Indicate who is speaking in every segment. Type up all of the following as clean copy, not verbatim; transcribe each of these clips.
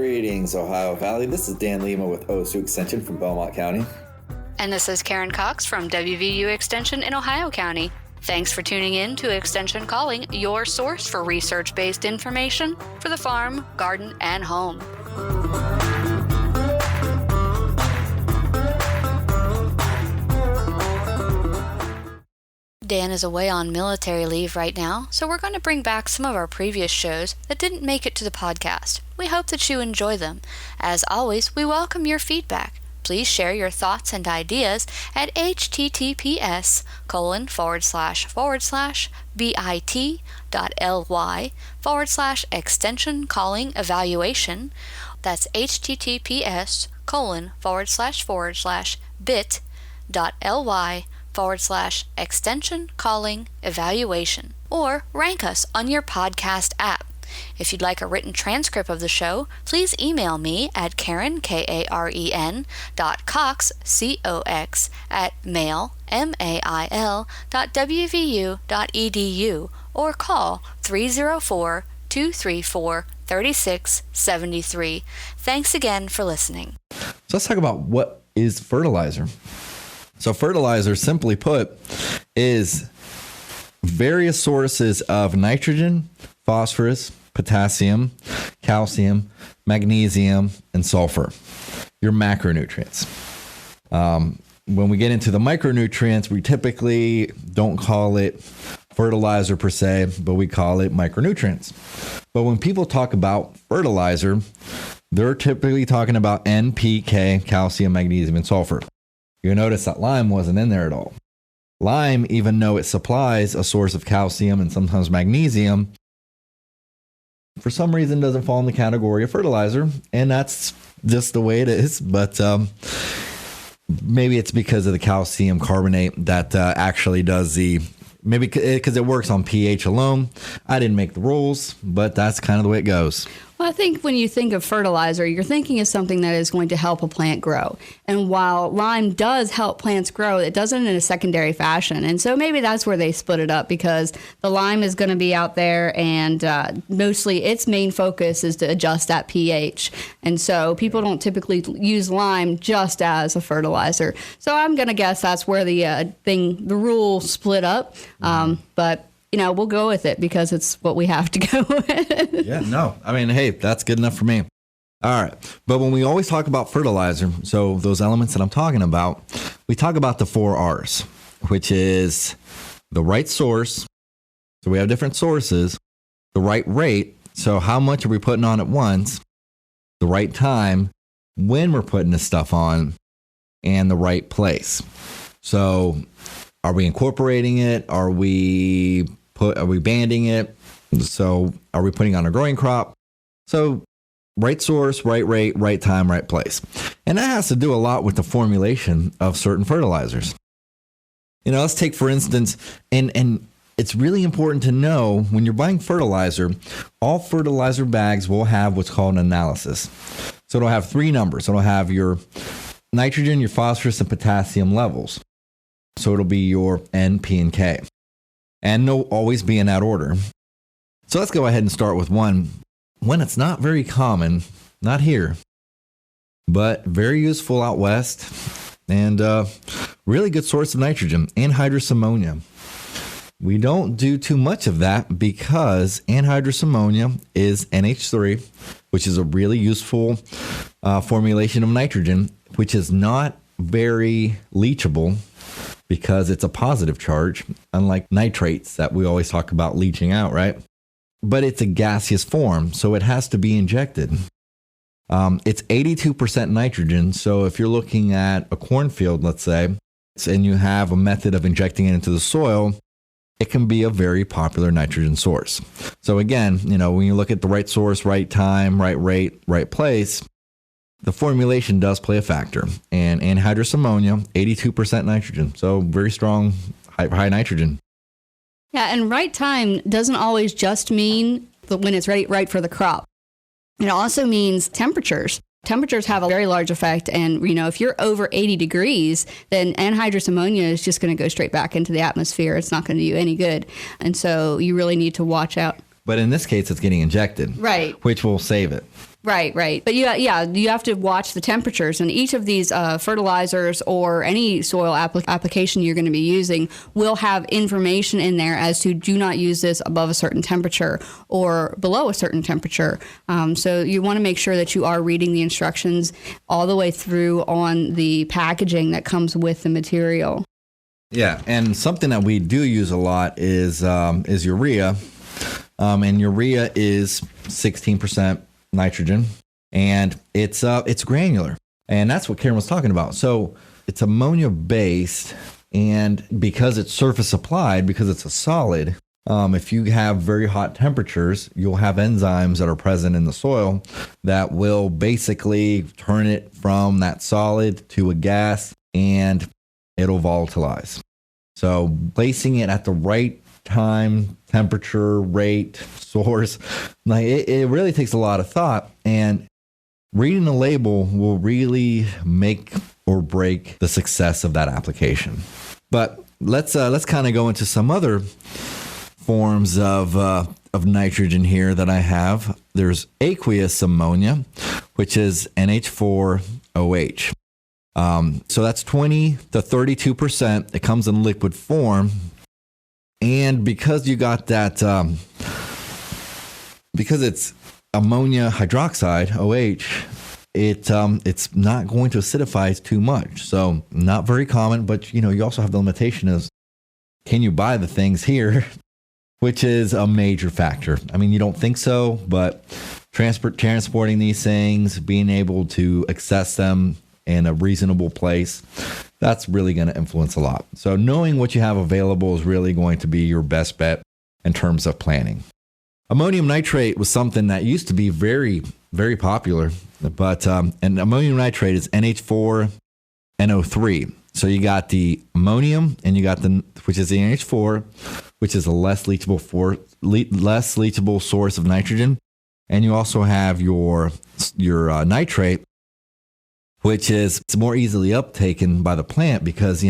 Speaker 1: Greetings, Ohio Valley. This is Dan Lima with OSU Extension from Belmont County.
Speaker 2: And this is Karen Cox from WVU Extension in Ohio County. Thanks for tuning in to Extension Calling, your source for research-based information for the farm, garden, and home. Dan is away on military leave right now, so we're going to bring back some of our previous shows that didn't make it to the podcast. We hope that you enjoy them. As always, we welcome your feedback. Please share your thoughts and ideas at https://bit.ly/extension calling evaluation. That's https://bit.ly/extension calling evaluation, or rank us on your podcast app. If you'd like a written transcript of the show, please email me at Karen, Karen, .cox, COX, at mail.wvu.edu, or call 304-234-3673. Thanks again for listening.
Speaker 3: So let's talk about what is fertilizer. So fertilizer, simply put, is various sources of nitrogen, phosphorus, potassium, calcium, magnesium, and sulfur, your macronutrients. When we get into the micronutrients, we typically don't call it fertilizer per se, but we call it micronutrients. But when people talk about fertilizer, they're typically talking about NPK, calcium, magnesium, and sulfur. You'll notice that lime wasn't in there at all. Lime, even though it supplies a source of calcium and sometimes magnesium, for some reason doesn't fall in the category of fertilizer, and that's just the way it is. But maybe it's because of the calcium carbonate that actually does maybe because it works on pH alone. I didn't make the rules, but that's kind of the way it goes.
Speaker 4: Well, I think when you think of fertilizer, you're thinking of something that is going to help a plant grow. And while lime does help plants grow, it doesn't in a secondary fashion. And so maybe that's where they split it up, because the lime is going to be out there, and mostly its main focus is to adjust that pH. And so people don't typically use lime just as a fertilizer. So I'm going to guess that's where the rule split up. But we'll go with it because it's what we have to go with.
Speaker 3: Yeah, no. I mean, hey, that's good enough for me. All right. But when we always talk about fertilizer, so those elements that I'm talking about, we talk about the 4 R's, which is the right source. So we have different sources, the right rate. So how much are we putting on at once? The right time, when we're putting this stuff on, and the right place. So are we incorporating it? Are we banding it? So are we putting on a growing crop? So right source, right rate, right time, right place. And that has to do a lot with the formulation of certain fertilizers. Let's take, for instance, and it's really important to know when you're buying fertilizer, all fertilizer bags will have what's called an analysis. So it'll have 3 numbers. It'll have your nitrogen, your phosphorus, and potassium levels. So it'll be your N, P, and K. And they'll always be in that order. So let's go ahead and start with one it's not very common, not here, but very useful out west, and really good source of nitrogen, anhydrous ammonia. We don't do too much of that because anhydrous ammonia is NH3, which is a really useful formulation of nitrogen, which is not very leachable, because it's a positive charge, unlike nitrates that we always talk about leaching out, right? But it's a gaseous form, so it has to be injected. It's 82% nitrogen, so if you're looking at a cornfield, let's say, and you have a method of injecting it into the soil, it can be a very popular nitrogen source. So again, when you look at the right source, right time, right rate, right place, the formulation does play a factor. And anhydrous ammonia, 82% nitrogen. So very strong, high nitrogen.
Speaker 4: Yeah, and right time doesn't always just mean when it's right for the crop. It also means temperatures. Temperatures have a very large effect. And, if you're over 80 degrees, then anhydrous ammonia is just going to go straight back into the atmosphere. It's not going to do you any good. And so you really need to watch out
Speaker 3: But in this case, it's getting injected,
Speaker 4: Right.
Speaker 3: which will save it.
Speaker 4: Right. But you have to watch the temperatures, and each of these fertilizers or any soil application you're going to be using will have information in there as to do not use this above a certain temperature or below a certain temperature. So you want to make sure that you are reading the instructions all the way through on the packaging that comes with the material.
Speaker 3: Yeah, and something that we do use a lot is urea, and urea is 16% nitrogen, and it's granular, and that's what Karen was talking about. So it's ammonia based, and because it's surface applied, because it's a solid, if you have very hot temperatures, you'll have enzymes that are present in the soil that will basically turn it from that solid to a gas, and it'll volatilize. So placing it at the right time, temperature, rate, source, like it really takes a lot of thought, and reading the label will really make or break the success of that application. But let's kind of go into some other forms of nitrogen here that I have. There's aqueous ammonia, which is NH4OH. So that's 20 to 32%. It comes in liquid form. And because you got that, because it's ammonia hydroxide, OH, it's not going to acidify too much. So not very common, but you also have the limitation is, can you buy the things here? Which is a major factor. I mean, you don't think so, but transporting these things, being able to access them in a reasonable place, that's really going to influence a lot. So knowing what you have available is really going to be your best bet in terms of planning. Ammonium nitrate was something that used to be very, very popular, but and ammonium nitrate is NH4NO3. So you got the ammonium, and you got which is the NH4, which is a less leachable source of nitrogen, and you also have your nitrate, which is more easily uptaken by the plant because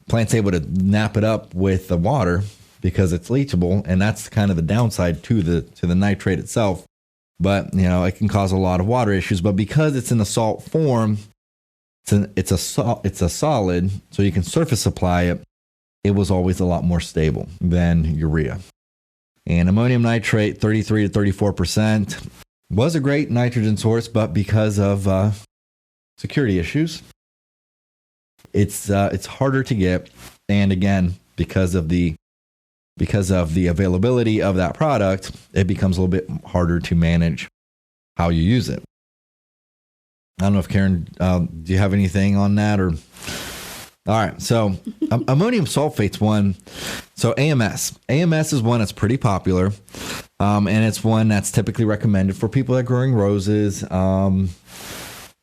Speaker 3: plant's able to nap it up with the water because it's leachable, and that's kind of the downside to the nitrate itself. But it can cause a lot of water issues. But because it's in a salt form, it's a solid, so you can surface apply it. It was always a lot more stable than urea. And ammonium nitrate, 33 to 34%, was a great nitrogen source, but because of security issues, it's harder to get, and again, because of the availability of that product, it becomes a little bit harder to manage how you use it. I don't know if Karen, do you have anything on that? Or all right, so ammonium sulfate's one. So AMS is one that's pretty popular, and it's one that's typically recommended for people that are growing roses,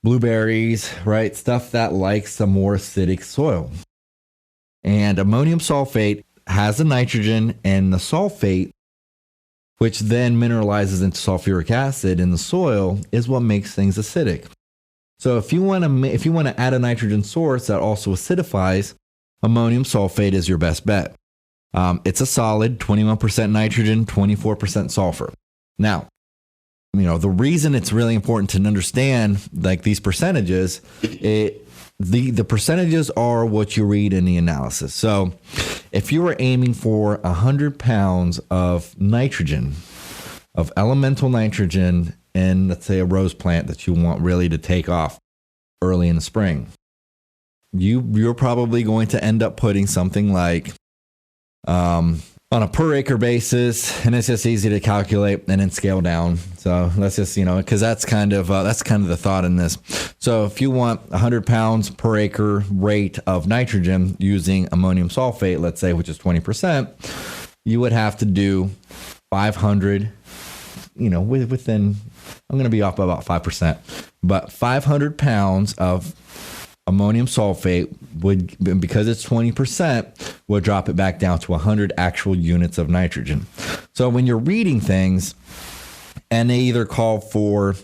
Speaker 3: blueberries, right? Stuff that likes a more acidic soil. And ammonium sulfate has the nitrogen, and the sulfate, which then mineralizes into sulfuric acid in the soil, is what makes things acidic. So if you want to add a nitrogen source that also acidifies, ammonium sulfate is your best bet. It's a solid, 21% nitrogen, 24% sulfur. Now, the reason it's really important to understand like these percentages, the percentages are what you read in the analysis. So if you were aiming for 100 pounds of nitrogen, of elemental nitrogen in, let's say, a rose plant that you want really to take off early in the spring, you're probably going to end up putting something like on a per acre basis, and it's just easy to calculate and then scale down. So let's just, because that's kind of the thought in this. So if you want 100 pounds per acre rate of nitrogen using ammonium sulfate, let's say, which is 20%, you would have to do 500, within, I'm going to be off by about 5%, but 500 pounds of ammonium sulfate would, because it's 20%, will drop it back down to 100 actual units of nitrogen. So when you're reading things, and they either call for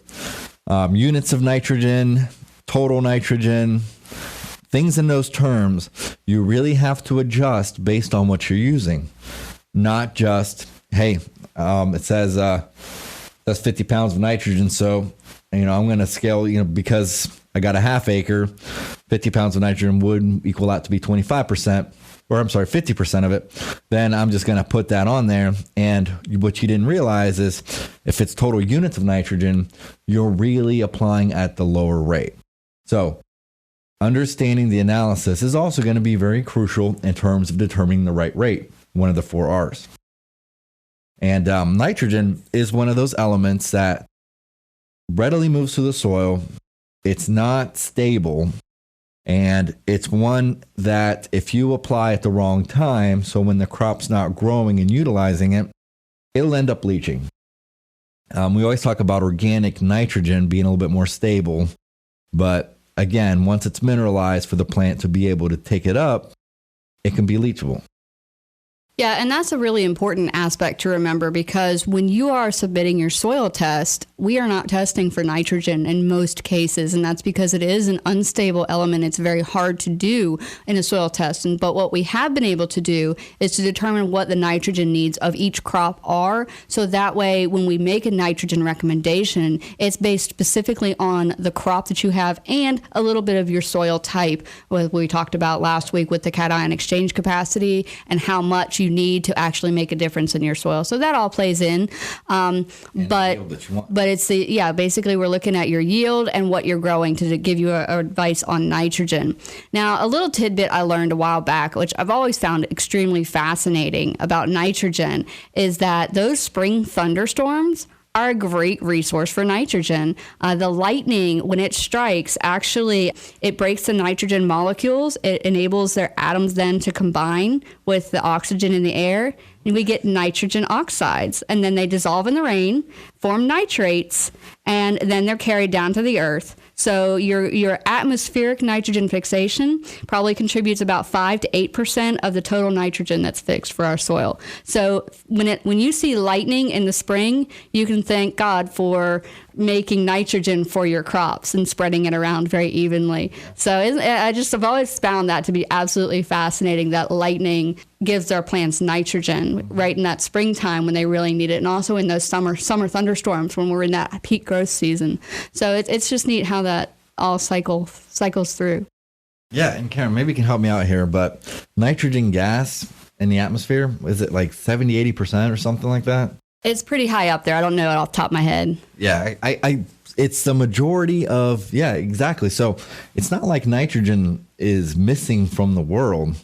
Speaker 3: units of nitrogen, total nitrogen, things in those terms, you really have to adjust based on what you're using, not just hey, it says 50 pounds of nitrogen. So, I'm going to scale, because I got a half acre, 50 pounds of nitrogen would equal out to be 25%, or I'm sorry, 50% of it. Then I'm just going to put that on there. And what you didn't realize is if it's total units of nitrogen, you're really applying at the lower rate. So understanding the analysis is also going to be very crucial in terms of determining the right rate, one of the 4 R's. And nitrogen is one of those elements that readily moves through the soil. It's not stable. And it's one that if you apply at the wrong time, so when the crop's not growing and utilizing it, it'll end up leaching. We always talk about organic nitrogen being a little bit more stable. But again, once it's mineralized for the plant to be able to take it up, it can be leachable.
Speaker 4: Yeah, and that's a really important aspect to remember, because when you are submitting your soil test, we are not testing for nitrogen in most cases, and that's because it is an unstable element. It's very hard to do in a soil test. But what we have been able to do is to determine what the nitrogen needs of each crop are, so that way when we make a nitrogen recommendation, it's based specifically on the crop that you have and a little bit of your soil type, what we talked about last week with the cation exchange capacity and how much you need to actually make a difference in your soil. So that all plays in. But it's basically we're looking at your yield and what you're growing to give you advice on nitrogen. Now, a little tidbit I learned a while back, which I've always found extremely fascinating about nitrogen, is that those spring thunderstorms are a great resource for nitrogen. The lightning, when it strikes, actually, it breaks the nitrogen molecules. It enables their atoms then to combine with the oxygen in the air, and we get nitrogen oxides. And then they dissolve in the rain, form nitrates, and then they're carried down to the earth. So your atmospheric nitrogen fixation probably contributes about 5 to 8% of the total nitrogen that's fixed for our soil. So when you see lightning in the spring, you can thank God for making nitrogen for your crops and spreading it around very evenly. So I've always found that to be absolutely fascinating, that lightning gives our plants nitrogen right in that springtime when they really need it, and also in those summer thunderstorms when we're in that peak growth season. So it's just neat how that all cycles through.
Speaker 3: Yeah, and Karen, maybe you can help me out here, but nitrogen gas in the atmosphere, is it like 70, 80% or something like that?
Speaker 4: It's pretty high up there. I don't know it off the top of my head.
Speaker 3: Yeah, it's the majority of, yeah, exactly. So it's not like nitrogen is missing from the world,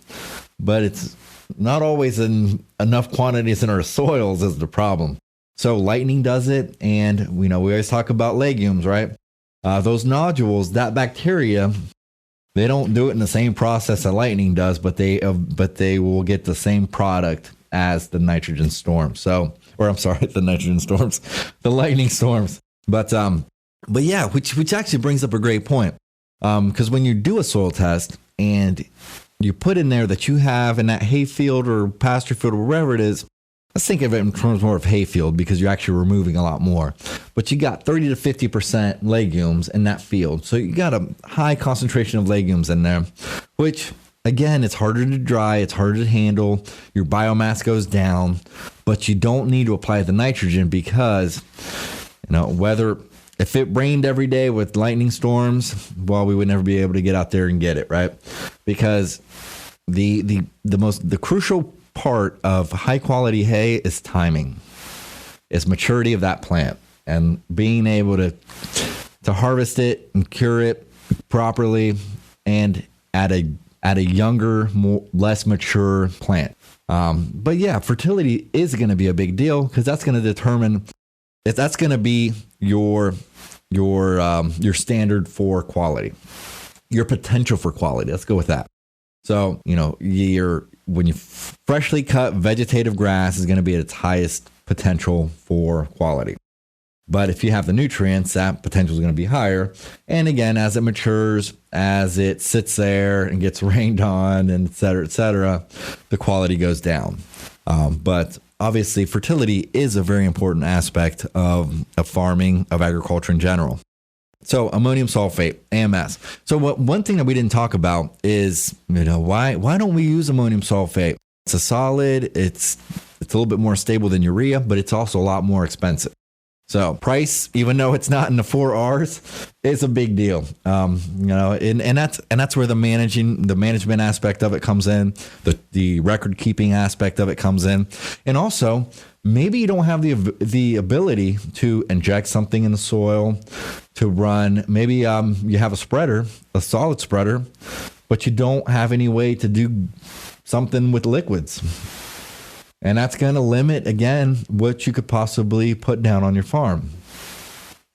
Speaker 3: but it's not always in enough quantities in our soils is the problem. So lightning does it, and we always talk about legumes, right? Those nodules, that bacteria, they don't do it in the same process that lightning does, but they will get the same product as the nitrogen storm. So, or I'm sorry, the nitrogen storms, the lightning storms. But yeah, which actually brings up a great point. Because when you do a soil test and you put in there that you have in that hayfield or pasture field or wherever it is, let's think of it in terms more of hayfield because you're actually removing a lot more. But you got 30 to 50% legumes in that field. So you got a high concentration of legumes in there, which again, it's harder to dry, it's harder to handle, your biomass goes down, but you don't need to apply the nitrogen because, if it rained every day with lightning storms, well, we would never be able to get out there and get it, right? Because the crucial part of high quality hay is timing. It's maturity of that plant and being able to harvest it and cure it properly and at a younger, less mature plant. But yeah, fertility is going to be a big deal because that's going to determine if that's going to be your standard for quality, your potential for quality. Let's go with that. So, when you freshly cut vegetative grass is going to be at its highest potential for quality. But if you have the nutrients, that potential is going to be higher. And again, as it matures, as it sits there and gets rained on, and et cetera, the quality goes down. But obviously, fertility is a very important aspect of farming, of agriculture in general. So ammonium sulfate, AMS. So one thing that we didn't talk about is, why don't we use ammonium sulfate? It's a solid, it's It's a little bit more stable than urea, but it's also a lot more expensive. So price, even though it's not in the 4 R's, it's a big deal. And that's where the management aspect of it comes in, the record keeping aspect of it comes in. And also, maybe you don't have the ability to inject something in the soil, to run. Maybe you have a solid spreader, but you don't have any way to do something with liquids. And that's going to limit, again, what you could possibly put down on your farm.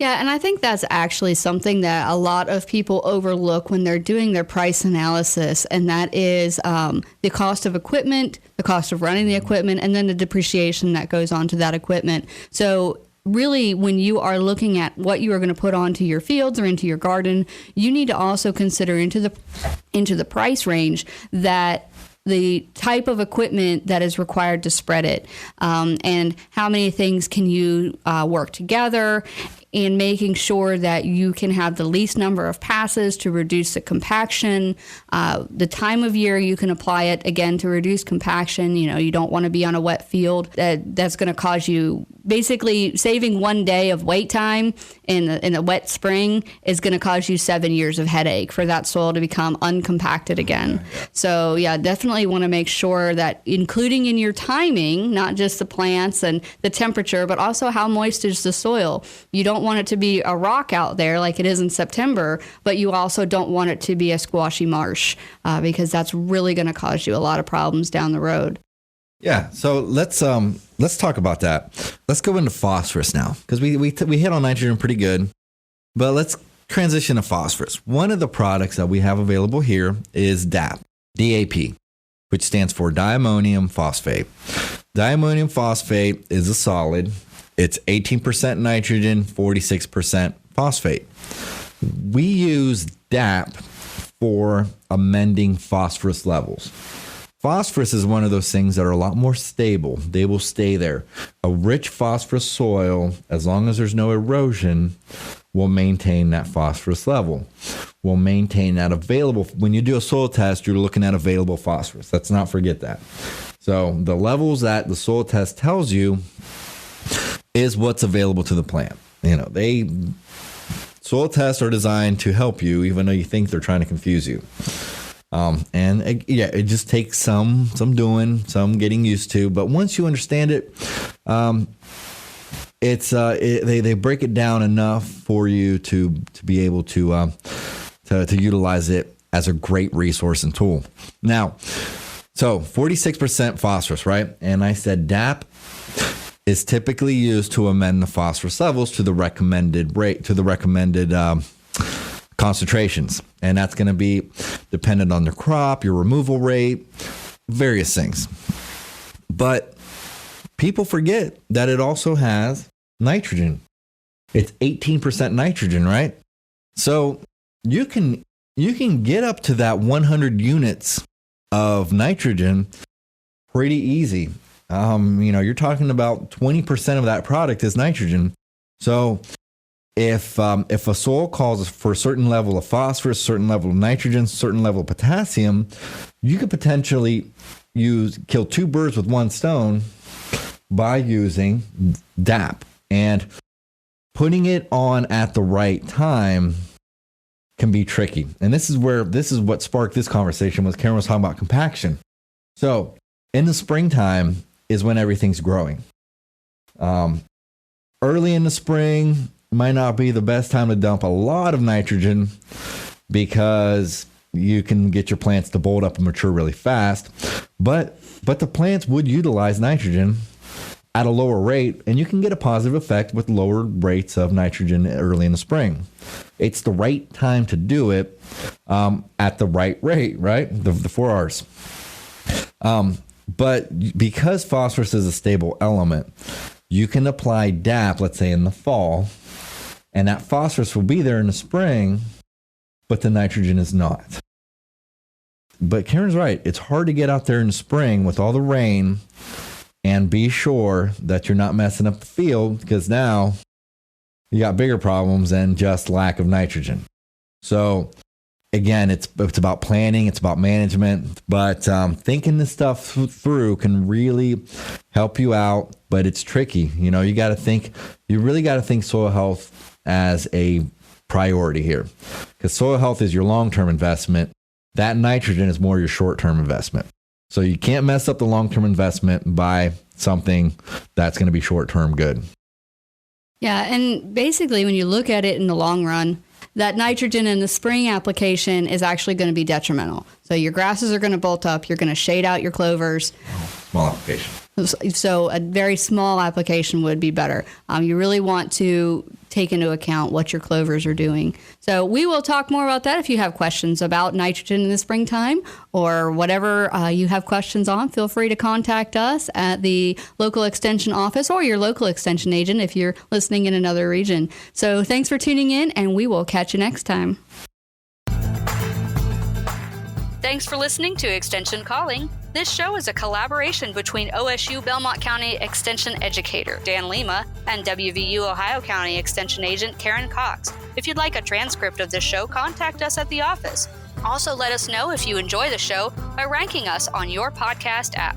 Speaker 4: Yeah, and I think that's actually something that a lot of people overlook when they're doing their price analysis, and that is the cost of equipment, the cost of running the equipment, and then the depreciation that goes onto that equipment. So really, when you are looking at what you are going to put onto your fields or into your garden, you need to also consider into the price range that the type of equipment that is required to spread it, and how many things can you work together, and making sure that you can have the least number of passes to reduce the compaction, the time of year you can apply it, again, to reduce compaction. You don't want to be on a wet field. That's going to cause you, basically saving 1 day of wait time in a wet spring is going to cause you 7 years of headache for that soil to become uncompacted again. So yeah, definitely want to make sure that including in your timing, not just the plants and the temperature, but also how moist is the soil. You don't want it to be a rock out there like it is in September, but you also don't want it to be a squashy marsh, because that's really going to cause you a lot of problems down the road.
Speaker 3: Yeah, so let's talk about that. Let's go into phosphorus now, because we hit on nitrogen pretty good, but let's transition to phosphorus. One of the products that we have available here is DAP, which stands for diammonium phosphate. Diammonium phosphate is a solid. It's 18% nitrogen, 46% phosphate. We use DAP for amending phosphorus levels. Phosphorus is one of those things that are a lot more stable. They will stay there. A rich phosphorus soil, as long as there's no erosion, will maintain that phosphorus level. Will maintain that available. When you do a soil test, you're looking at available phosphorus. Let's not forget that. So the levels that the soil test tells you is what's available to the plant. Soil tests are designed to help you, even though you think they're trying to confuse you. It just takes some doing, some getting used to. But once you understand it, they break it down enough for you to be able to utilize it as a great resource and tool. Now, so 46% phosphorus, right? And I said DAP is typically used to amend the phosphorus levels to the recommended rate, to the recommended concentrations. And that's going to be dependent on the crop, your removal rate, various things. But people forget that it also has nitrogen. It's 18% nitrogen, right? So you can get up to that 100 units of nitrogen pretty easy. You're talking about 20% of that product is nitrogen. So if a soil calls for a certain level of phosphorus, certain level of nitrogen, certain level of potassium, you could potentially kill 2 birds with 1 stone by using DAP. And putting it on at the right time can be tricky. And this is what sparked this conversation, was Karen was talking about compaction. So in the springtime is when everything's growing. Early in the spring might not be the best time to dump a lot of nitrogen, because you can get your plants to bolt up and mature really fast. But the plants would utilize nitrogen at a lower rate, and you can get a positive effect with lower rates of nitrogen early in the spring. It's the right time to do it at the right rate, right? The 4 R's. But because phosphorus is a stable element, you can apply DAP, let's say in the fall, and that phosphorus will be there in the spring, but the nitrogen is not. But Karen's right. It's hard to get out there in the spring with all the rain and be sure that you're not messing up the field, because now you got bigger problems than just lack of nitrogen. So again, it's about planning, it's about management, but thinking this stuff through can really help you out, but it's tricky. You know, you really got to think soil health as a priority here, because soil health is your long-term investment. That nitrogen is more your short-term investment. So you can't mess up the long-term investment by something that's going to be short-term good.
Speaker 4: Yeah, and basically when you look at it in the long run, that nitrogen in the spring application is actually going to be detrimental. So your grasses are going to bolt up, you're going to shade out your clovers.
Speaker 3: Small application.
Speaker 4: So a very small application would be better. You really want to take into account what your clovers are doing. So we will talk more about that. If you have questions about nitrogen in the springtime or whatever you have questions on, feel free to contact us at the local extension office or your local extension agent if you're listening in another region. So thanks for tuning in, and we will catch you next time.
Speaker 2: Thanks for listening to Extension Calling. This show is a collaboration between OSU Belmont County Extension Educator Dan Lima and WVU Ohio County Extension Agent Karen Cox. If you'd like a transcript of this show, contact us at the office. Also, let us know if you enjoy the show by ranking us on your podcast app.